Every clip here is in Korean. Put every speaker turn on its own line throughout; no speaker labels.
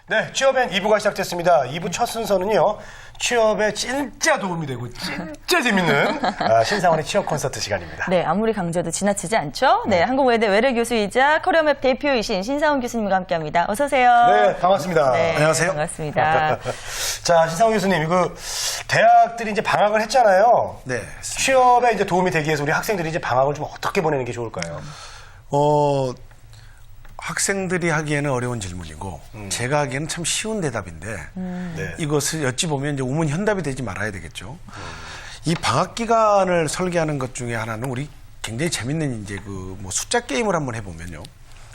네, 취업엔 2부가 시작됐습니다. 2부 첫 순서는요, 취업에 진짜 도움이 되고 진짜 재밌는 신상원의 취업 콘서트 시간입니다.
네, 아무리 강조도 지나치지 않죠? 네, 한국외대 외래 교수이자 커리어맵 대표이신 신상원 교수님과 함께합니다. 어서 오세요.
네, 반갑습니다.
네,
안녕하세요.
반갑습니다.
자, 신상원 교수님, 대학들이 이제 방학을 했잖아요.
네.
취업에 이제 도움이 되기 위해서 우리 학생들이 이제 방학을 좀 어떻게 보내는 게 좋을까요?
학생들이 하기에는 어려운 질문이고 제가 하기에는 참 쉬운 대답인데
네.
이것을 어찌 보면 이제 우문현답이 되지 말아야 되겠죠. 이 방학 기간을 설계하는 것 중에 하나는 우리 굉장히 재밌는 이제 뭐 숫자 게임을 한번 해보면요.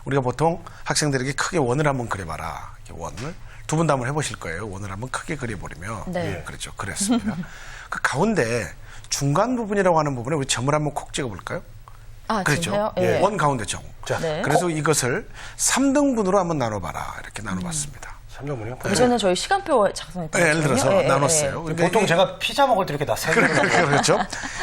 우리가 보통 학생들에게 크게 원을 한번 그려봐라. 이렇게 원을 두 분도 한번 해보실 거예요. 원을 한번 크게 그려버리면
네.
그렇죠. 그랬습니다. 그 가운데 중간 부분이라고 하는 부분에 우리 점을 한번 콕 찍어볼까요?
아,
그렇죠.
진짜요?
예.
예.
원 가운데 점.
자,
네.
그래서 이것을 3등분으로 한번 나눠봐라. 이렇게 나눠봤습니다.
3점분이요?
예전에 저희 시간표 작성했던
예를 들어서
거거든요.
나눴어요. 그러니까
보통
이게-
제가 피자 먹을 때 이렇게 다 3개를
그렇죠.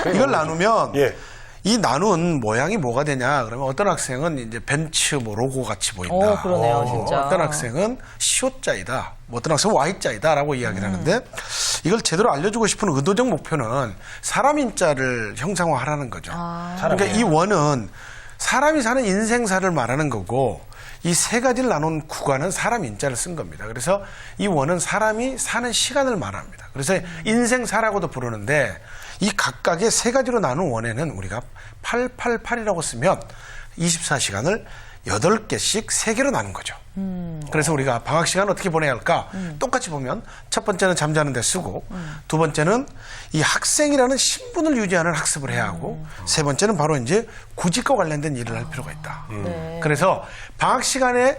이걸 나누면
예.
이 나눈 모양이 뭐가 되냐? 그러면 어떤 학생은 이제 벤츠 뭐 로고 같이 보인다.
그러네요, 진짜.
어떤 학생은 시옷자이다. 뭐 어떤 학생은 Y자이다라고 이야기를 하는데 이걸 제대로 알려주고 싶은 의도적 목표는 사람 인자를 형상화하라는 거죠. 그러니까 이 원은 사람이 사는 인생사를 말하는 거고 이 세 가지를 나눈 구간은 사람 인자를 쓴 겁니다. 그래서 이 원은 사람이 사는 시간을 말합니다. 그래서 인생사라고도 부르는데 이 각각의 세 가지로 나눈 원에는 우리가 888이라고 쓰면 24시간을 8개씩 3개로 나눈 거죠. 그래서 우리가 방학 시간 어떻게 보내야 할까? 똑같이 보면 첫 번째는 잠자는 데 쓰고 두 번째는 이 학생이라는 신분을 유지하는 학습을 해야 하고 세 번째는 바로 이제 구직과 관련된 일을 할 필요가 있다.
네.
그래서 방학 시간에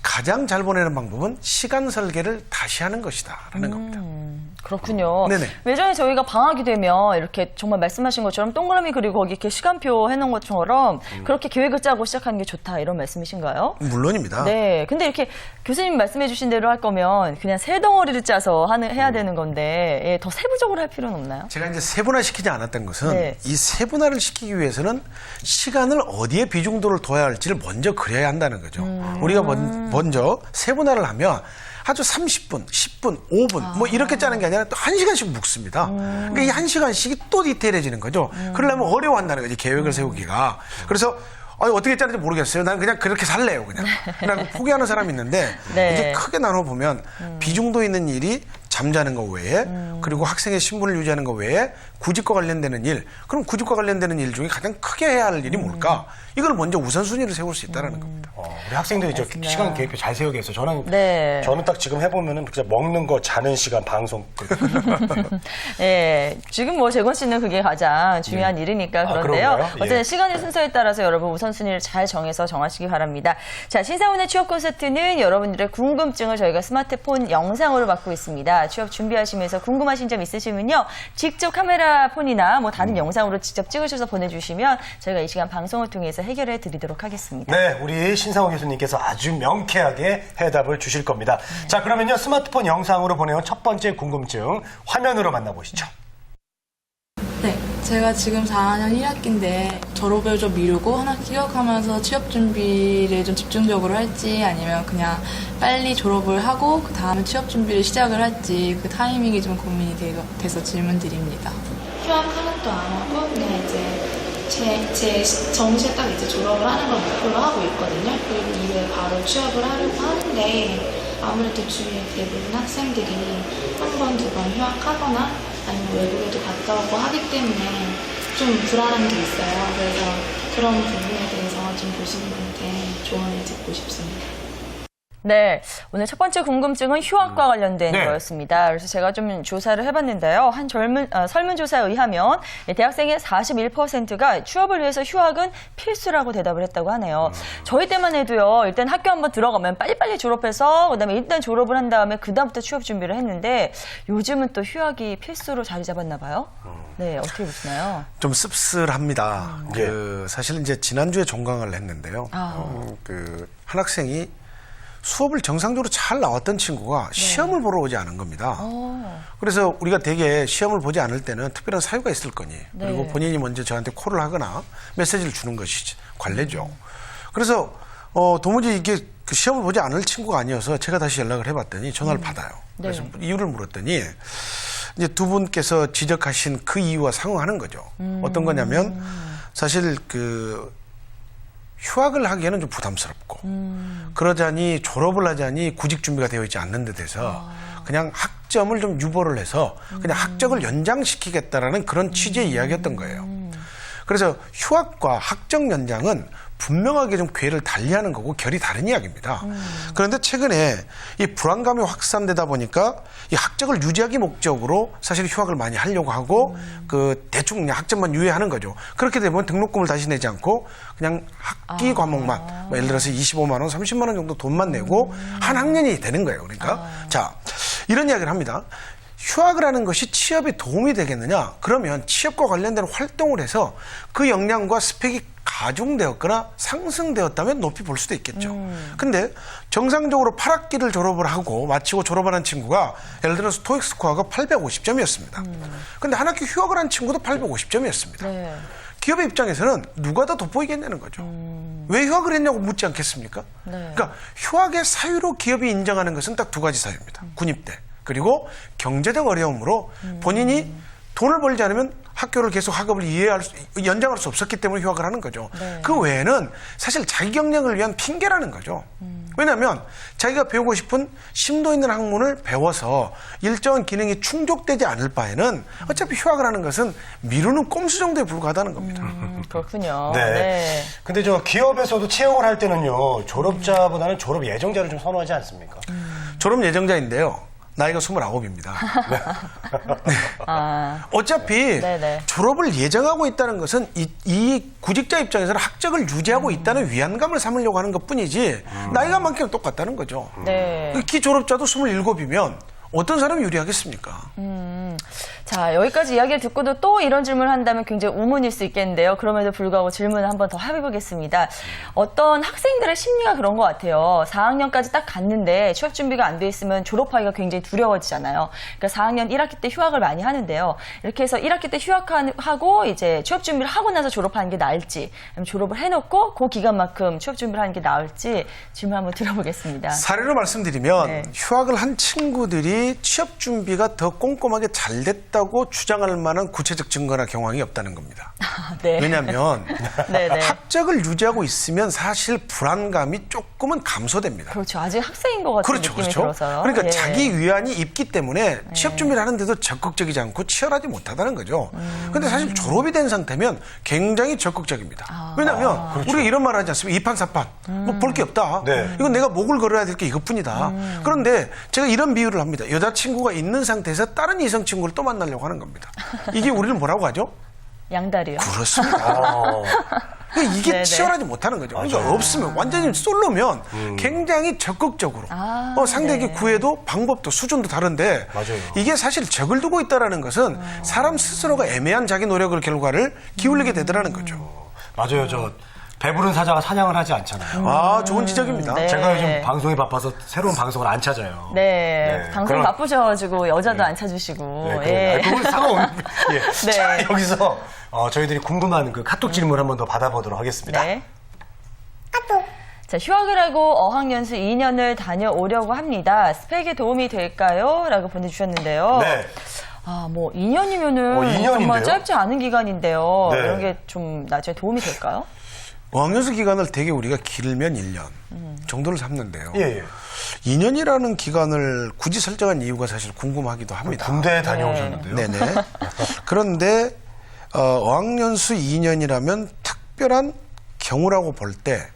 가장 잘 보내는 방법은 시간 설계를 다시 하는 것이다라는 겁니다.
그렇군요.
네네.
예전에 저희가 방학이 되면 이렇게 정말 말씀하신 것처럼 동그라미 그리고 거기 이렇게 시간표 해놓은 것처럼 그렇게 계획을 짜고 시작하는 게 좋다 이런 말씀이신가요?
물론입니다.
네. 근데 이렇게 교수님 말씀해 주신 대로 할 거면 그냥 세 덩어리를 짜서 해야 되는 건데 예, 더 세부적으로 할 필요는 없나요?
제가 이제 세분화시키지 않았던 것은
네.
이 세분화를 시키기 위해서는 시간을 어디에 비중도를 둬야 할지를 먼저 그려야 한다는 거죠. 우리가 먼저 세분화를 하면 아주 30분, 10분, 5분 뭐 이렇게 짜는 게 아니라 또 1시간씩 묵습니다. 그러니까 이 1시간씩이 또 디테일해지는 거죠. 그러려면 어려워한다는 거지, 계획을 세우기가. 그래서 어떻게 짜는지 모르겠어요. 나는 그냥 그렇게 살래요, 그냥. 그냥 포기하는 사람이 있는데
네.
이게 크게 나눠보면 비중도 있는 일이 잠자는 것 외에 그리고 학생의 신분을 유지하는 것 외에 구직과 관련되는 일, 그럼 구직과 관련되는 일 중에 가장 크게 해야 할 일이 뭘까? 이걸 먼저 우선순위를 세울 수 있다는 겁니다.
우리 학생들이 저
알겠습니다.
시간 계획표 잘 세우게 해서 저는
네.
딱 지금 해보면은 진짜 먹는 거, 자는 시간, 방송.
예, 지금 뭐 재건 씨는 그게 가장 중요한 일이니까 그런데요.
그런가요? 예.
어쨌든 시간의 순서에 따라서 여러분 우선순위를 잘 정해서 정하시기 바랍니다. 자, 신상훈의 취업 콘서트는 여러분들의 궁금증을 저희가 스마트폰 영상으로 받고 있습니다. 취업 준비하시면서 궁금하신 점 있으시면요. 직접 카메라 폰이나 뭐 다른 영상으로 직접 찍으셔서 보내주시면 저희가 이 시간 방송을 통해서 해결해 드리도록 하겠습니다.
네, 우리 신상호 교수님께서 아주 명쾌하게 해답을 주실 겁니다. 자, 그러면요, 스마트폰 영상으로 보내온 첫 번째 궁금증 화면으로 만나보시죠.
네, 제가 지금 4학년 1학기인데 졸업을 좀 미루고 한 학기 휴학하면서 취업 준비를 좀 집중적으로 할지 아니면 그냥 빨리 졸업을 하고 그 다음에 취업 준비를 시작을 할지 그 타이밍이 좀 고민이 돼서 질문 드립니다.
휴학하는 또 안 하고 그냥 이제 제 정시에 딱 이제 졸업을 하는 걸 목표로 하고 있거든요. 그리고 이후에 바로 취업을 하려고 하는데 아무래도 주위에 대부분 학생들이 한 번, 두 번 휴학하거나 아니면 외국에도 갔다 오고 하기 때문에 좀 불안한 게 있어요. 그래서 그런 부분에 대해서 좀 교수님한테 조언을 듣고 싶습니다.
네, 오늘 첫 번째 궁금증은 휴학과 관련된
네.
거였습니다. 그래서 제가 좀 조사를 해봤는데요. 한 설문조사에 의하면 대학생의 41%가 취업을 위해서 휴학은 필수라고 대답을 했다고 하네요. 저희 때만 해도요. 일단 학교 한번 들어가면 빨리빨리 졸업해서 그다음에 일단 졸업을 한 다음에 그다음부터 취업 준비를 했는데 요즘은 또 휴학이 필수로 자리 잡았나 봐요. 네, 어떻게 보시나요?
좀 씁쓸합니다. 사실 이제 지난주에 종강을 했는데요. 한 학생이 수업을 정상적으로 잘 나왔던 친구가 시험을 보러 오지 않은 겁니다. 그래서 우리가 되게 시험을 보지 않을 때는 특별한 사유가 있을 거니 그리고 본인이 먼저 저한테 콜을 하거나 메시지를 주는 것이 관례죠. 그래서 도무지 이게 그 시험을 보지 않을 친구가 아니어서 제가 다시 연락을 해봤더니 전화를 받아요. 그래서 이유를 물었더니 이제 두 분께서 지적하신 그 이유와 상응하는 거죠. 어떤 거냐면 사실 그 휴학을 하기에는 좀 부담스럽고 그러자니 졸업을 하자니 구직 준비가 되어 있지 않는 듯해서 그냥 학점을 좀 유보를 해서 그냥 학적을 연장시키겠다라는 그런 취지의 이야기였던 거예요. 그래서 휴학과 학적 연장은 분명하게 좀 궤를 달리하는 거고 결이 다른 이야기입니다. 그런데 최근에 이 불안감이 확산되다 보니까 이 학적을 유지하기 목적으로 사실 휴학을 많이 하려고 하고 그 대충 그냥 학점만 유예하는 거죠. 그렇게 되면 등록금을 다시 내지 않고 그냥 학기 과목만 뭐 예를 들어서 25만 원, 30만 원 정도 돈만 내고 한 학년이 되는 거예요. 그러니까 자 이런 이야기를 합니다. 휴학을 하는 것이 취업에 도움이 되겠느냐? 그러면 취업과 관련된 활동을 해서 그 역량과 스펙이 가중되었거나 상승되었다면 높이 볼 수도 있겠죠. 근데 정상적으로 8학기를 졸업을 하고 마치고 졸업하는 친구가 예를 들어서 토익 스코어가 850점이었습니다. 근데 한 학기 휴학을 한 친구도 850점이었습니다.
네.
기업의 입장에서는 누가 더 돋보이겠냐는 거죠. 왜 휴학을 했냐고 묻지 않겠습니까?
네.
그러니까 휴학의 사유로 기업이 인정하는 것은 딱 두 가지 사유입니다. 군입대. 그리고 경제적 어려움으로 본인이 돈을 벌지 않으면 학교를 계속 학업을 연장할 수 없었기 때문에 휴학을 하는 거죠.
네.
그 외에는 사실 자기 경력을 위한 핑계라는 거죠. 왜냐하면 자기가 배우고 싶은 심도 있는 학문을 배워서 일정한 기능이 충족되지 않을 바에는 어차피 휴학을 하는 것은 미루는 꼼수 정도에 불과하다는 겁니다.
그렇군요.
네.
네.
근데 저 기업에서도 채용을 할 때는요, 졸업자보다는 졸업 예정자를 좀 선호하지 않습니까?
졸업 예정자인데요. 나이가 29입니다.
아,
어차피
네네.
졸업을 예정하고 있다는 것은 이 구직자 입장에서는 학적을 유지하고 있다는 위안감을 삼으려고 하는 것뿐이지 나이가 많기는 똑같다는 거죠.
네.
기 졸업자도 27이면 어떤 사람이 유리하겠습니까?
자, 여기까지 이야기를 듣고도 또 이런 질문을 한다면 굉장히 우문일 수 있겠는데요. 그럼에도 불구하고 질문을 한 번 더 해보겠습니다. 어떤 학생들의 심리가 그런 것 같아요. 4학년까지 딱 갔는데 취업 준비가 안 돼 있으면 졸업하기가 굉장히 두려워지잖아요. 그러니까 4학년 1학기 때 휴학을 많이 하는데요. 이렇게 해서 1학기 때 휴학하고 이제 취업 준비를 하고 나서 졸업하는 게 나을지, 아니면 졸업을 해놓고 그 기간만큼 취업 준비를 하는 게 나을지 질문 한번 드려보겠습니다.
사례로 말씀드리면
네.
휴학을 한 친구들이 취업 준비가 더 꼼꼼하게 잘 됐다고 주장할 만한 구체적 증거나 경황이 없다는 겁니다.
네.
왜냐하면
네네.
학적을 유지하고 있으면 사실 불안감이 조금은 감소됩니다.
그렇죠. 아직 학생인 것 같은
그렇죠,
느낌이
그렇죠.
들어서요.
그러니까
예.
자기 위안이 있기 때문에 취업 준비를 하는데도 적극적이지 않고 치열하지 못하다는 거죠. 그런데 사실 졸업이 된 상태면 굉장히 적극적입니다. 왜냐하면 우리가 이런 말 하지 않습니까? 2판 4판. 뭐 볼 게 없다.
네.
이건 내가 목을 걸어야 될 게 이것뿐이다. 그런데 제가 이런 비유를 합니다. 여자친구가 있는 상태에서 다른 이성 친구를 또 만나려고 하는 겁니다. 이게 우리를 뭐라고 하죠?
양다리요.
그렇습니다. 그러니까 이게
네네.
치열하지 못하는 거죠. 그러니까 없으면 완전히 솔로면 굉장히 적극적으로 상대에게
네.
구해도 방법도 수준도 다른데
맞아요.
이게 사실 적을 두고 있다는 것은 사람 스스로가 애매한 자기 노력을 결과를 기울이게 되더라는 거죠.
맞아요. 저 배부른 사자가 사냥을 하지 않잖아요.
아, 좋은 지적입니다.
네.
제가 요즘 방송이 바빠서 새로운 방송을 안 찾아요.
네, 방송
그럼-
바쁘셔가지고 여자도 안 찾으시고.
네,
예.
그건 상관없는. 예.
네.
자, 여기서 저희들이 궁금한 그 카톡 질문 한 번 더 받아보도록 하겠습니다.
네. 자, 휴학을 하고 어학연수 2년을 다녀오려고 합니다. 스펙에 도움이 될까요? 라고 보내주셨는데요.
네.
아, 뭐 2년이면은
2년인데요?
정말 짧지 않은 기간인데요.
네.
이런 게 좀 나중에 도움이 될까요?
어학연수 기간을 되게 우리가 길면 1년 정도를 삼는데요.
예, 예.
2년이라는 기간을 굳이 설정한 이유가 사실 궁금하기도 합니다.
군대에 다녀오셨는데요.
네네. 그런데 어학연수 2년이라면 특별한 경우라고 볼 때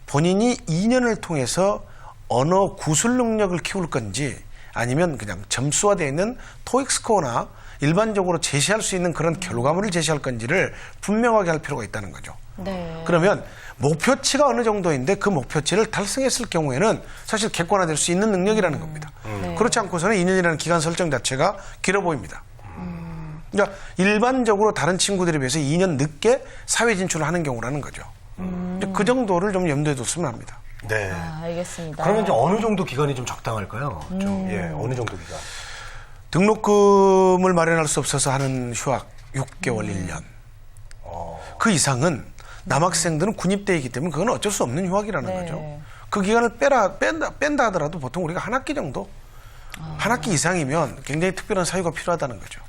본인이 2년을 통해서 언어 구술 능력을 키울 건지 아니면 그냥 점수화되어 있는 토익 스코어나 일반적으로 제시할 수 있는 그런 결과물을 제시할 건지를 분명하게 할 필요가 있다는 거죠.
네.
그러면 목표치가 어느 정도인데 그 목표치를 달성했을 경우에는 사실 객관화될 수 있는 능력이라는 겁니다. 그렇지 않고서는 2년이라는 기간 설정 자체가 길어 보입니다. 그러니까 일반적으로 다른 친구들에 비해서 2년 늦게 사회 진출을 하는 경우라는 거죠. 그 정도를 좀 염두에 뒀으면 합니다.
네.
아, 알겠습니다.
그러면 좀 어느 정도 기간이 좀 적당할까요? 좀, 예, 어느 정도 기간?
등록금을 마련할 수 없어서 하는 휴학 6개월, 1년. 그 이상은 남학생들은 군입대이기 때문에 그건 어쩔 수 없는 휴학이라는
네.
거죠. 그 기간을 뺀다 하더라도 보통 우리가 한 학기 정도, 한 학기 이상이면 굉장히 특별한 사유가 필요하다는 거죠.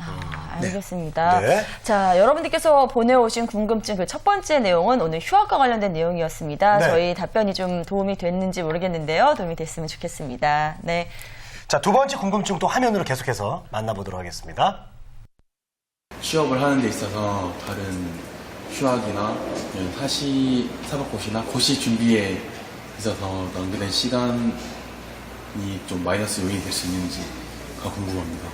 알겠습니다.
네.
자, 여러분들께서 보내오신 궁금증 그 첫 번째 내용은 오늘 휴학과 관련된 내용이었습니다.
네.
저희 답변이 좀 도움이 됐는지 모르겠는데요. 도움이 됐으면 좋겠습니다. 네.
자, 두 번째 궁금증 또 화면으로 계속해서 만나보도록 하겠습니다.
취업을 하는 데 있어서 다른 휴학이나 사법고시나 고시 준비에 있어서 낭비된 시간이 좀 마이너스 요인이 될 수 있는지가 궁금합니다.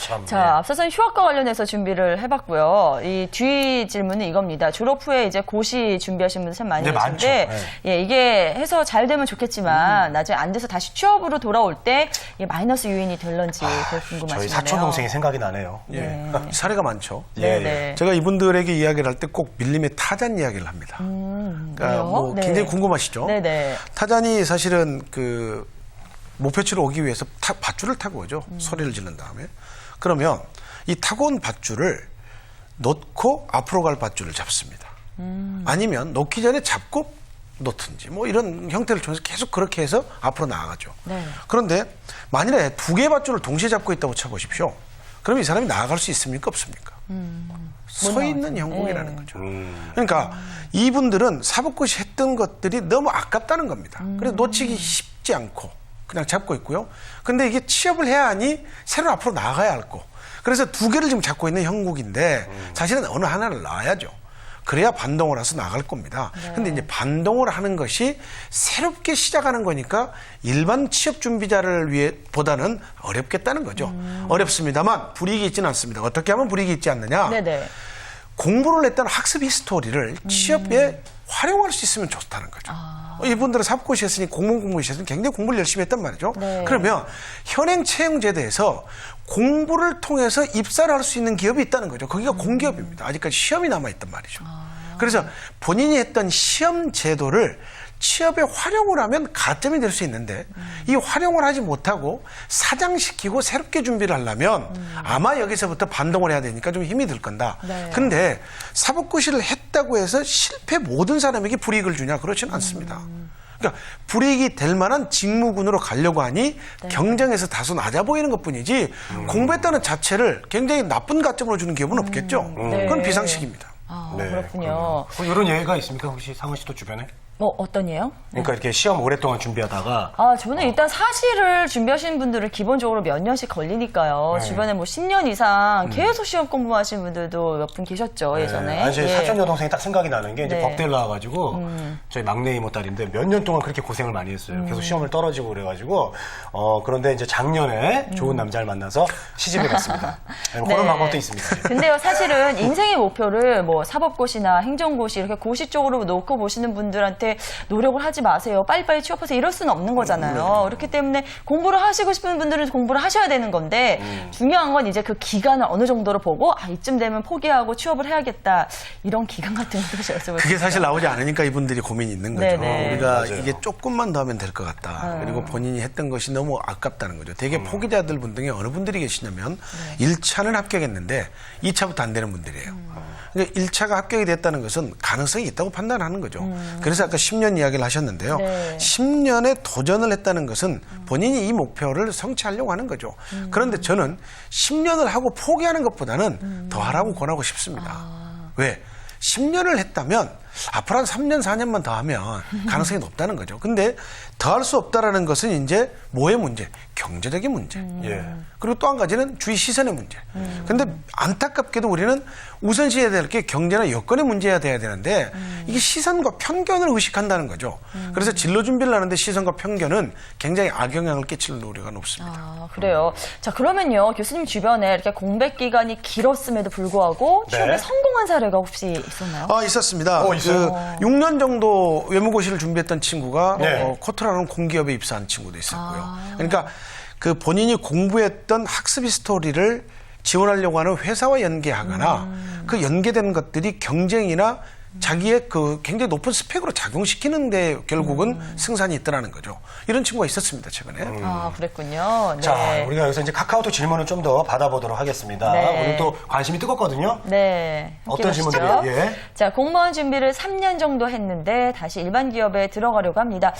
참,
자, 앞서서 휴학과 관련해서 준비를 해봤고요. 이 뒤 질문은 이겁니다. 졸업 후에 이제 고시 준비하시는 분들 참 많이
네,
계신데,
많죠.
예, 이게 해서 잘 되면 좋겠지만 나중에 안 돼서 다시 취업으로 돌아올 때 이게 마이너스 요인이 될런지 그게 궁금하시네요.
저희 사촌 동생이 생각이 나네요.
예. 사례가 많죠.
예,
네.
제가 이분들에게 이야기를 할 때 꼭 밀림의 타잔 이야기를 합니다. 그러니까
그래요?
뭐
네.
굉장히 궁금하시죠?
네네.
타잔이 사실은 그 목표치로 오기 위해서 밧줄을 타고 오죠. 소리를 지른 다음에. 그러면 이 타고 온 밧줄을 놓고 앞으로 갈 밧줄을 잡습니다. 아니면 놓기 전에 잡고 놓든지 뭐 이런 형태를 통해서 계속 그렇게 해서 앞으로 나아가죠.
네.
그런데 만일에 두 개의 밧줄을 동시에 잡고 있다고 쳐보십시오. 그럼 이 사람이 나아갈 수 있습니까? 없습니까? 서 있는 형국이라는 거죠. 그러니까 이분들은 사법고시 했던 것들이 너무 아깝다는 겁니다. 그래서 놓치기 쉽지 않고 그냥 잡고 있고요. 근데 이게 취업을 해야 하니 새로 앞으로 나가야 할 거. 그래서 두 개를 지금 잡고 있는 형국인데 사실은 어느 하나를 놔야죠. 그래야 반동을 해서 나갈 겁니다. 근데 이제 반동을 하는 것이 새롭게 시작하는 거니까 일반 취업 준비자를 위해 보다는 어렵겠다는 거죠. 어렵습니다만 불이익이 있지는 않습니다. 어떻게 하면 불이익이 있지 않느냐?
네네.
공부를 했던 학습 히스토리를 취업에 활용할 수 있으면 좋다는 거죠. 이분들은 사법고시 했으니 공무원공부시 했으니 굉장히 공부를 열심히 했단 말이죠.
네.
그러면 현행 채용제도에서 공부를 통해서 입사를 할 수 있는 기업이 있다는 거죠. 거기가 공기업입니다. 아직까지 시험이 남아있단 말이죠. 그래서 본인이 했던 시험 제도를 취업에 활용을 하면 가점이 될 수 있는데 이 활용을 하지 못하고 사장시키고 새롭게 준비를 하려면 아마 여기서부터 반동을 해야 되니까 좀 힘이 들 건다.
네.
근데 사법고시를 했다고 해서 실패 모든 사람에게 불이익을 주냐? 그렇지는 않습니다. 그러니까 불이익이 될 만한 직무군으로 가려고 하니 경쟁에서 다소 낮아 보이는 것뿐이지 공부했다는 자체를 굉장히 나쁜 가점으로 주는 기업은 없겠죠.
네.
그건 비상식입니다.
아,
네,
그렇군요.
이런 예가 있습니까? 혹시 상원 씨도 주변에?
어떤 예요?
그러니까 이렇게 시험 오랫동안 준비하다가
아, 저는 일단 사실을 준비하시는 분들은 기본적으로 몇 년씩 걸리니까요.
네.
주변에 뭐 10년 이상 계속 시험 공부하시는 분들도 몇 분 계셨죠, 예전에.
아니, 제
예.
사촌 여동생이 딱 생각이 나는 게 이제
네.
법대를 나와가지고 저희 막내 이모 딸인데 몇 년 동안 그렇게 고생을 많이 했어요. 계속 시험을 떨어지고 그래가지고 그런데 이제 작년에 좋은 남자를 만나서 시집을 갔습니다. 그런
네.
방법도 있습니다.
근데요, 사실은 인생의 목표를 뭐 사법고시나 행정고시 이렇게 고시 쪽으로 놓고 보시는 분들한테 노력을 하지 마세요. 빨리빨리 취업하세요. 이럴 수는 없는 거잖아요. 그렇기 때문에 공부를 하시고 싶은 분들은 공부를 하셔야 되는 건데 중요한 건 이제 그 기간을 어느 정도로 보고 이쯤 되면 포기하고 취업을 해야겠다. 이런 기간 같은 것도 제가
그게 사실 나오지 않으니까 이분들이 고민이 있는 거죠.
네네.
우리가
맞아요.
이게 조금만 더 하면 될 것 같다. 그리고 본인이 했던 것이 너무 아깝다는 거죠. 되게 포기자들 분 중에 어느 분들이 계시냐면 1차는 합격했는데 2차부터 안 되는 분들이에요. 그러니까 1차가 합격이 됐다는 것은 가능성이 있다고 판단하는 거죠. 그래서 아까 10년 이야기를 하셨는데요.
네.
10년에 도전을 했다는 것은 본인이 이 목표를 성취하려고 하는 거죠. 그런데 저는 10년을 하고 포기하는 것보다는 더 하라고 권하고 싶습니다. 왜? 10년을 했다면 앞으로 한 3년, 4년만 더 하면 가능성이 높다는 거죠. 근데 더 할 수 없다라는 것은 이제 뭐의 문제? 경제적인 문제.
예.
그리고 또 한 가지는 주위 시선의 문제. 근데 안타깝게도 우리는 우선시해야 될 게 경제나 여건의 문제야 돼야 되는데 이게 시선과 편견을 의식한다는 거죠. 그래서 진로 준비를 하는데 시선과 편견은 굉장히 악영향을 끼칠 우려가 높습니다.
아, 그래요. 자, 그러면요. 교수님 주변에 이렇게 공백 기간이 길었음에도 불구하고 취업에
네.
성공한 사례가 혹시 있었나요?
있었습니다.
있어요?
6년 정도 외무고시를 준비했던 친구가
네.
코트라는 공기업에 입사한 친구도 있었고요. 그러니까 그 본인이 공부했던 학습 히스토리를 지원하려고 하는 회사와 연계하거나 그 연계된 것들이 경쟁이나 자기의 그 굉장히 높은 스펙으로 작용시키는데 결국은 승산이 있더라는 거죠. 이런 친구가 있었습니다, 최근에.
아, 그랬군요. 네.
자, 우리가 여기서 이제 카카오톡 질문을 좀 더 받아보도록 하겠습니다.
네.
오늘 또 관심이 뜨겁거든요.
네. 함께
어떤
보시죠.
질문들이요? 예.
자, 공무원 준비를 3년 정도 했는데 다시 일반 기업에 들어가려고 합니다.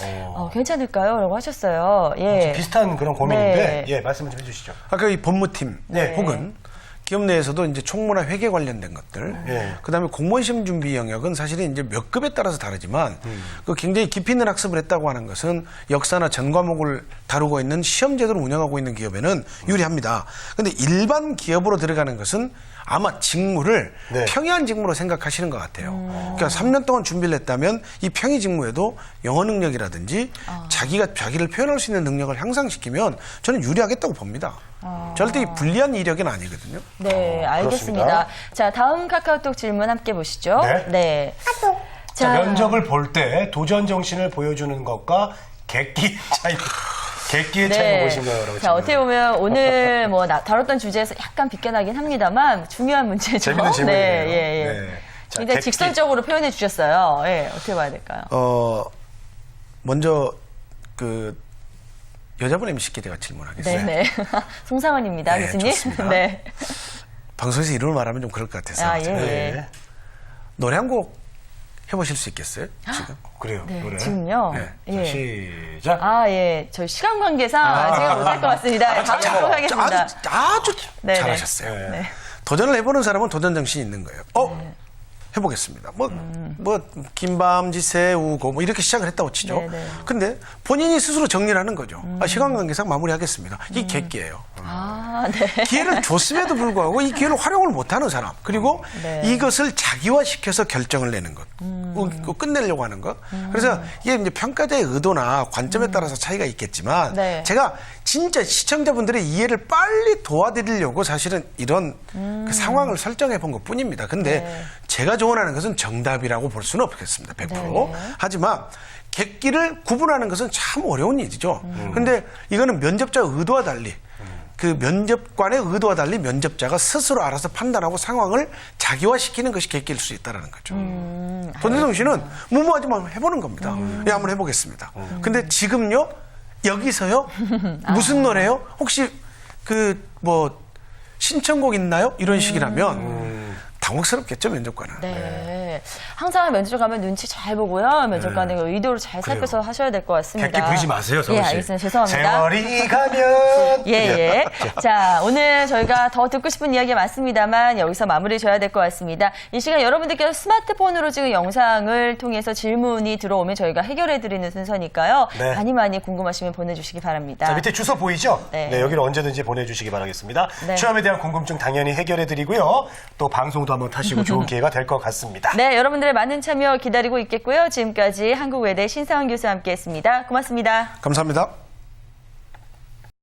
괜찮을까요? 라고 하셨어요. 예.
비슷한 그런 고민인데,
네.
예, 말씀을 좀 해주시죠.
아까 이 법무팀
네.
혹은 기업 내에서도 이제 총무나 회계 관련된 것들,
네.
그다음에 공무원 시험 준비 영역은 사실은 이제 몇 급에 따라서 다르지만 그 굉장히 깊이 있는 학습을 했다고 하는 것은 역사나 전 과목을 다루고 있는 시험 제도를 운영하고 있는 기업에는 유리합니다. 근데 일반 기업으로 들어가는 것은 아마 직무를
네.
평이한 직무로 생각하시는 것 같아요. 그러니까 3년 동안 준비를 했다면 이 평이 직무에도 영어 능력이라든지 자기가 자기를 표현할 수 있는 능력을 향상시키면 저는 유리하겠다고 봅니다. 절대 불리한 이력은 아니거든요.
네, 알겠습니다.
그렇습니다.
자, 다음 카카오톡 질문 함께 보시죠.
네.
네.
자, 면접을 볼 때 도전 정신을 보여주는 것과 객기의 차이. 객기의 차이가 무엇인가요? 라고
자, 어떻게 보면 오늘 뭐 다뤘던 주제에서 약간 비껴나긴 합니다만 중요한 문제죠.
재밌는 질문이네요.
네, 예, 예.
네. 자,
굉장히
객기.
직설적으로 표현해 주셨어요. 예, 어떻게 봐야 될까요?
먼저 그 여자분 MC께 제가 질문하겠습니다.
네, 네. 송상원입니다,
네,
교수님.
좋습니다.
네.
방송에서 이름을 말하면 좀 그럴 것 같아서
아, 예,
제가
예.
노래 한 곡 해보실 수 있겠어요? 지금?
그래요.
네,
노래.
지금요.
네.
자,
예.
시작.
아, 예. 저희 시간 관계상 제가 못할 것 같습니다. 다음 또 하겠습니다.
아주
네,
잘하셨어요.
네.
네.
도전을 해보는 사람은 도전 정신이 있는 거예요. 해보겠습니다. 김밤지 새우고 뭐 이렇게 시작을 했다고 치죠.
네, 네.
근데 본인이 스스로 정리를 하는 거죠. 시간 관계상 마무리하겠습니다. 이 객기예요.
아, 네.
기회를 줬음에도 불구하고 이 기회를 활용을 못하는 사람, 그리고
네.
이것을 자기화시켜서 결정을 내는 것, 끝내려고 하는 것. 그래서 이게 이제 평가자의 의도나 관점에 따라서 차이가 있겠지만
네.
제가 진짜 시청자분들의 이해를 빨리 도와드리려고 사실은 이런 그 상황을 설정해 본 것 뿐입니다. 근데
네.
제가 조언하는 것은 정답이라고 볼 수는 없겠습니다. 100%.
네.
하지만 객기를 구분하는 것은 참 어려운 일이죠. 근데 이거는 면접자 의도와 달리 그 면접관의 의도와 달리 면접자가 스스로 알아서 판단하고 상황을 자기화시키는 것이 객기일 수 있다는 거죠. 권대성 씨는 무모하지만 해보는 겁니다. 예, 한번 해보겠습니다. 근데 지금요? 여기서요? 무슨 노래요? 혹시 신청곡 있나요? 이런 식이라면 당혹스럽겠죠, 면접관은.
네. 항상 면접 가면 눈치 잘 보고요. 면접관의 의도를 잘 살펴서 하셔야 될 것 같습니다.
객기 부리지 마세요, 서울
예,
씨.
알겠습니다. 죄송합니다.
세월이 가면.
예, 예. 자, 오늘 저희가 더 듣고 싶은 이야기가 많습니다만 여기서 마무리 져야 될 것 같습니다. 이 시간 여러분들께서 스마트폰으로 지금 영상을 통해서 질문이 들어오면 저희가 해결해드리는 순서니까요.
네.
많이 궁금하시면 보내주시기 바랍니다.
자, 밑에 주소 보이죠?
네.
네, 여기로 언제든지 보내주시기 바라겠습니다.
네.
취업에 대한 궁금증 당연히 해결해드리고요. 또 방송도 한번 타시고 좋은 기회가 될 것 같습니다.
네, 여러분들의 많은 참여 기다리고 있겠고요. 지금까지 한국외대 신상원 교수와 함께했습니다. 고맙습니다.
감사합니다.